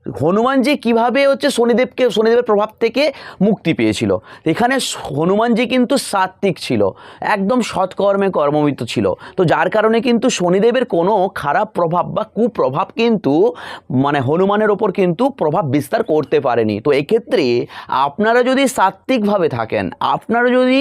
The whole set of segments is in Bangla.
হনুমানজি কিভাবে শনিদেবের প্রভাব থেকে মুক্তি পেয়েছিল। এখানে হনুমানজি কিন্তু সাত্ত্বিক ছিল, একদম সৎকর্মে কর্মবিত ছিল। তো যার কারণে কিন্তু শনিদেবের কোনো খারাপ প্রভাব বা কুপ্রভাব কিন্তু হনুমানের ওপর কিন্তু প্রভাব বিস্তার করতে পারেনি। তো এক্ষেত্রে আপনারা যদি সাত্ত্বিকভাবে থাকেন, আপনারা যদি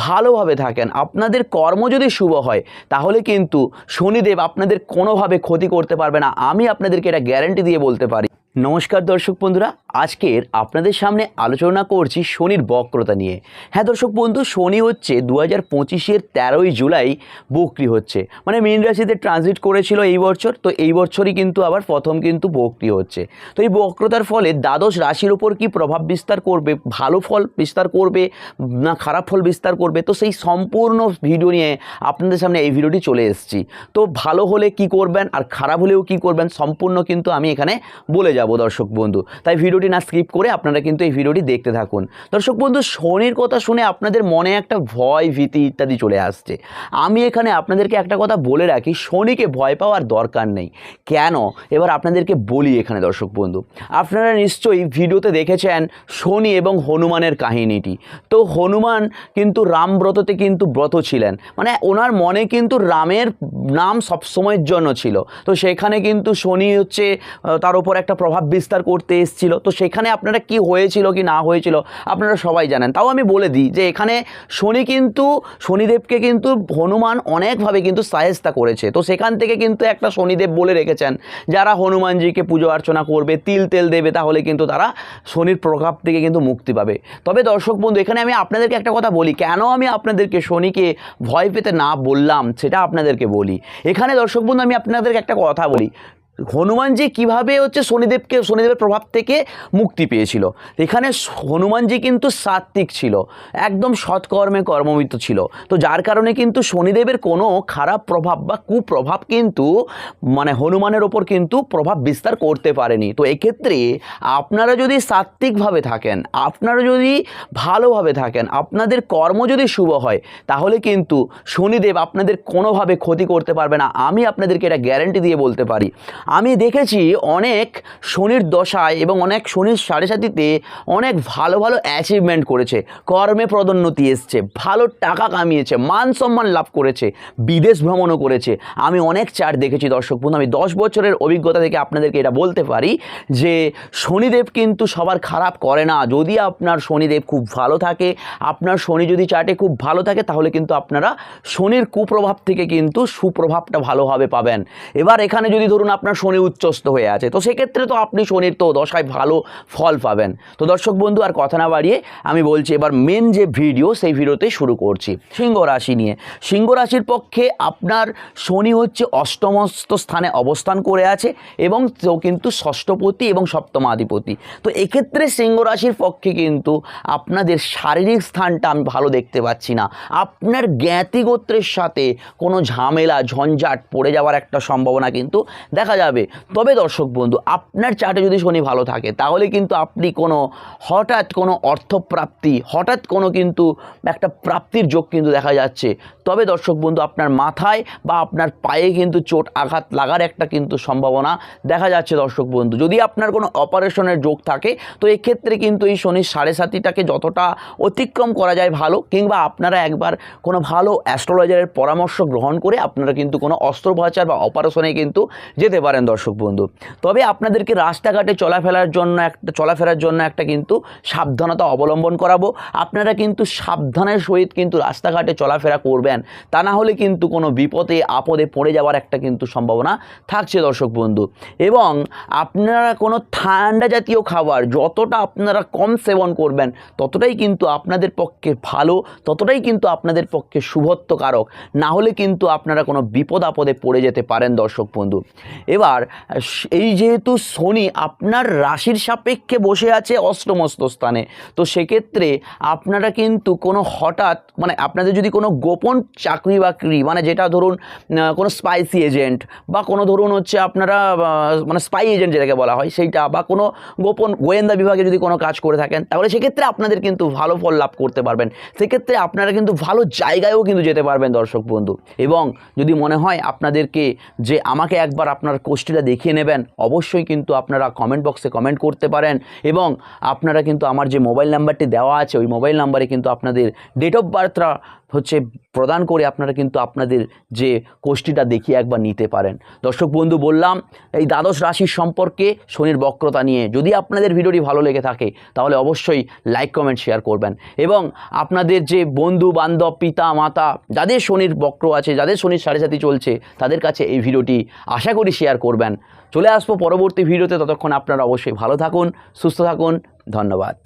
ভালোভাবে থাকেন, আপনাদের কর্ম যদি শুভ হয়, তাহলে কিন্তু শনিদেব আপনাদের কোনোভাবে ক্ষতি করতে পারবে না। আমি আপনাদেরকে এটা গ্যারান্টি দিয়ে বলতে পারি। নমস্কার দর্শক বন্ধুরা, আজকের আপনাদের সামনে আলোচনা করছি শনির বক্রতা নিয়ে। হ্যাঁ দর্শক বন্ধু, শনি হচ্ছে 2025-এর 13ই জুলাই বক্রি হচ্ছে, মীন রাশিতে ট্রানজিট করেছিল এই বছর। তো এই বছরই কিন্তু আবার প্রথম কিন্তু বক্রি হচ্ছে। তো এই বক্রতার ফলে দ্বাদশ রাশির ওপর কি প্রভাব বিস্তার করবে, ভালো ফল বিস্তার করবে না খারাপ ফল বিস্তার করবে, তো সেই সম্পূর্ণ ভিডিও নিয়ে আপনাদের সামনে এই ভিডিওটি চলে এসেছি। তো ভালো হলে কি করবেন আর খারাপ হলেও কি করবেন, সম্পূর্ণ কিন্তু আমি এখানে বলে যাব দর্শক বন্ধু। তাই ভিডিওটি না স্কিপ করে আপনারা কিন্তু এই ভিডিওটি দেখতে থাকুন। দর্শক বন্ধু, শনির কথা শুনে আপনাদের মনে একটা ভয় ভীতি ইত্যাদি চলে আসছে। আমি এখানে আপনাদেরকে একটা কথা বলে রাখি, শনিকে ভয় পাওয়ার দরকার নেই। কেন, এবার আপনাদেরকে বলি। এখানে দর্শক বন্ধু, আপনারা নিশ্চয়ই ভিডিওতে দেখেছেন শনি এবং হনুমানের কাহিনীটি। তো হনুমান কিন্তু রামব্রততে কিন্তু ব্রত ছিলেন, ওনার মনে কিন্তু রামের নাম সবসময়ের জন্য ছিল। তো সেখানে কিন্তু শনি হচ্ছে তার উপর একটা প্রভাব বিস্তার করতে এসেছিল। তো সেখানে আপনারা কি হয়েছিল কি না হয়েছিল আপনারা সবাই জানেন। তাও আমি বলে দিই যে এখানে শনিদেবকে কিন্তু হনুমান অনেকভাবে কিন্তু সাহেস্তা করেছে। তো সেখান থেকে কিন্তু একটা শনিদেব বলে রেখেছেন, যারা হনুমানজিকে পুজো অর্চনা করবে, তিল তেল দেবে, তাহলে কিন্তু তারা শনির প্রভাব থেকে কিন্তু মুক্তি পাবে। তবে দর্শক বন্ধু, এখানে আমি আপনাদেরকে একটা কথা বলি, কেন আমি আপনাদেরকে শনিকে ভয় পেতে না বললাম সেটা আপনাদেরকে বলি। এখানে দর্শক বন্ধু, আমি আপনাদেরকে একটা কথা বলি, হনুমানজি কিভাবে শনিদেবের প্রভাব থেকে মুক্তি পেয়েছিল। এখানে হনুমানজি কিন্তু সাত্ত্বিক ছিল, একদম সৎকর্মে কর্মবিত ছিল। তো যার কারণে কিন্তু শনিদেবের কোনো খারাপ প্রভাব বা কুপ্রভাব কিন্তু হনুমানের ওপর কিন্তু প্রভাব বিস্তার করতে পারেনি। তো এক্ষেত্রে আপনারা যদি সাত্ত্বিকভাবে থাকেন, আপনারা যদি ভালোভাবে থাকেন, আপনাদের কর্ম যদি শুভ হয়, তাহলে কিন্তু শনিদেব আপনাদের কোনোভাবে ক্ষতি করতে পারবে না। আমি আপনাদেরকে এটা গ্যারান্টি দিয়ে বলতে পারি। আমি দেখেছি অনেক শনির দশায় এবং অনেক শনির সাড়ে সাতিতে অনেক ভালো ভালো অ্যাচিভমেন্ট করেছে, কর্মে পদোন্নতি এসছে, ভালো টাকা কামিয়েছে, মান সম্মান লাভ করেছে, বিদেশ ভ্রমণও করেছে। আমি অনেক চার্ট দেখেছি দর্শক বন্ধু। আমি 10 বছরের অভিজ্ঞতা থেকে আপনাদেরকে এটা বলতে পারি যে শনিদেব কিন্তু সবার খারাপ করে না। যদি আপনার শনিদেব খুব ভালো থাকে, আপনার শনি যদি চার্টে খুব ভালো থাকে, তাহলে কিন্তু আপনারা শনির কুপ্রভাব থেকে কিন্তু সুপ্রভাবটা ভালোভাবে পাবেন। এবার এখানে যদি ধরুন আপনার শনি উচ্চস্থ হয়ে আছে, তো সেক্ষেত্রে তো আপনি শনির তো দশায় ভালো ফল পাবেন। তো দর্শক বন্ধু, আর কথা না বাড়িয়ে আমি বলছি এবার মেন যে ভিডিও, সেই ভিডিওতেই শুরু করছি সিংহ রাশি নিয়ে। সিংহ রাশির পক্ষে আপনার শনি হচ্ছে অষ্টমস্ত স্থানে অবস্থান করে আছে এবং কিন্তু ষষ্ঠপতি এবং সপ্তমাধিপতি। তো এক্ষেত্রে সিংহ রাশির পক্ষে কিন্তু আপনাদের শারীরিক স্থানটা আমি ভালো দেখতে পাচ্ছি না। আপনার জ্ঞাতিগোত্রের সাথে কোনো ঝামেলা ঝঞ্ঝাট পড়ে যাওয়ার একটা সম্ভাবনা কিন্তু দেখা যাবে। তবে দর্শক বন্ধু, আপনার চার্টে যদি শনি ভালো থাকে, তাহলে কিন্তু আপনি হঠাৎ কোনো অর্থপ্রাপ্তি, হঠাৎ কোনো কিন্তু একটা প্রাপ্তির যোগ কিন্তু দেখা যাচ্ছে। তবে দর্শক বন্ধু, আপনার মাথায় বা আপনার পায়ে কিন্তু চোট আঘাত লাগার একটা কিন্তু সম্ভাবনা দেখা যাচ্ছে দর্শক বন্ধু। যদি আপনার কোনো অপারেশনের যোগ থাকে, তো এক্ষেত্রে কিন্তু এই শনির সাড়ে সাতিটাকে যতটা অতিক্রম করা যায় ভালো, কিংবা আপনারা একবার কোনো ভালো অ্যাস্ট্রোলজারের পরামর্শ গ্রহণ করে আপনারা কিন্তু কোনো অস্ত্রোপচার বা অপারেশনে কিন্তু যেতে পারেন দর্শক বন্ধু। তবে আপনাদেরকে রাস্তাঘাটে চলাফেরার জন্য একটা কিন্তু সাবধানতা অবলম্বন করাবো। আপনারা কিন্তু সাবধানের সহিত কিন্তু রাস্তাঘাটে চলাফেরা করবেন, তা না হলে কিন্তু কোনো বিপদে আপদে পড়ে যাওয়ার একটা কিন্তু সম্ভাবনা থাকছে দর্শক বন্ধু। এবং আপনারা কোনো ঠান্ডা জাতীয় খাবার যতটা আপনারা কম সেবন করবেন, ততটাই কিন্তু আপনাদের পক্ষে ভালো, ততটাই কিন্তু আপনাদের পক্ষে শুভত্বকারক। না হলে কিন্তু আপনারা কোনো বিপদ আপদে পড়ে যেতে পারেন দর্শক বন্ধু। এবার এই যেহেতু শনি আপনার রাশির সাপেক্ষে বসে আছে অষ্টমস্ত স্থানে, তো সেক্ষেত্রে আপনারা কিন্তু কোনো হঠাৎ আপনাদের যদি কোনো গোপন চাকরি বাকরি, যেটা ধরুন কোনো স্পাইসি এজেন্ট বা কোনো ধরুন হচ্ছে আপনারা স্পাই এজেন্ট যেটাকে বলা হয় সেইটা, বা কোনো গোপন গোয়েন্দা বিভাগে যদি কোনো কাজ করে থাকেন, তাহলে সেক্ষেত্রে আপনাদের কিন্তু ভালো ফল লাভ করতে পারবেন। সেক্ষেত্রে আপনারা কিন্তু ভালো জায়গায়ও কিন্তু যেতে পারবেন দর্শক বন্ধু। এবং যদি মনে হয় আপনাদেরকে যে আমাকে একবার আপনার কোষ্ঠীটা দেখিয়ে নেবেন অবশ্যই কিন্তু আপনারা কমেন্ট বক্সে কমেন্ট করতে পারেন এবং আপনারা কিন্তু আমার যে মোবাইল নাম্বারটি দেওয়া আছে ওই মোবাইল নাম্বারে কিন্তু আপনাদের ডেট অফ বার্থটা প্রদান করে আপনারা কিন্তু আপনাদের যে কোষ্ঠীটা দেখিয়ে একবার নিতে পারেন। দর্শক বন্ধু, বললাম এই দ্বাদশ রাশির সম্পর্কে শনির বক্রতা নিয়ে। যদি আপনাদের ভিডিওটি ভালো লেগে থাকে তাহলে অবশ্যই লাইক কমেন্ট শেয়ার করবেন এবং আপনাদের যে বন্ধু বান্ধব পিতা মাতা যাদের শনির বক্র আছে, যাদের শনির সাড়ে সাথী চলছে, তাদের কাছে এই ভিডিওটি আশা করি শেয়ার করবেন। চলে আসবো পরবর্তী ভিডিওতে, ততক্ষণ আপনারা অবশ্যই ভালো থাকুন, সুস্থ থাকুন। ধন্যবাদ।